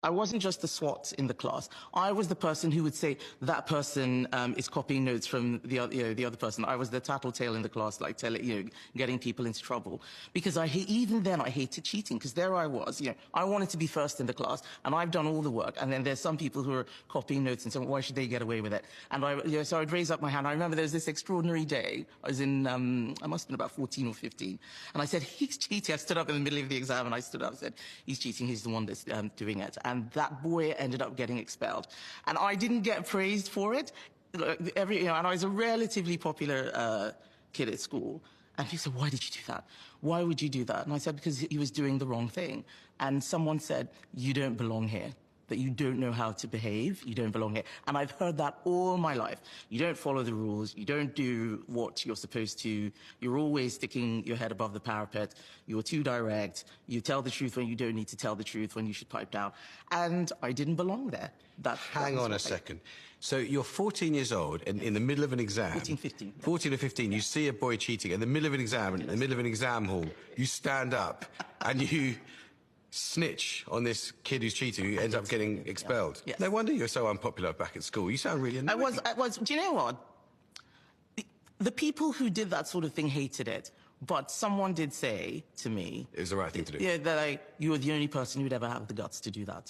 I wasn't just the SWAT in the class. I was the person who would say that person is copying notes from the other person. I was the tattletale in the class, like getting people into trouble. Because even then I hated cheating, because there I was, I wanted to be first in the class, and I've done all the work. And then there's some people who are copying notes and saying, why should they get away with it? And so I'd raise up my hand. I remember there was this extraordinary day. I was in, I must have been about 14 or 15. And I said, he's cheating. I stood up in the middle of the exam and I stood up and said, he's cheating. He's the one that's doing it. And that boy ended up getting expelled. And I didn't get praised for it. And I was a relatively popular kid at school. And he said, why did you do that? Why would you do that? And I said, because he was doing the wrong thing. And someone said, you don't belong here. That you don't know how to behave, you don't belong here. And I've heard that all my life. You don't follow the rules, you don't do what you're supposed to, you're always sticking your head above the parapet, you're too direct, you tell the truth when you don't need to tell the truth, when you should pipe down. And I didn't belong there. Hang on a second. So you're 14 years old, and in the middle of an exam... 14, 15. 14 or 15, you see a boy cheating. In the middle of an exam, in the middle of an exam hall, you stand up and you snitch on this kid who's cheating, who ends up getting expelled. Yes. No wonder you're so unpopular back at school. You sound really annoying. I was. Do you know what? The people who did that sort of thing hated it, but someone did say to me... It was the right thing to do. Yeah, that you were the only person who'd ever have the guts to do that.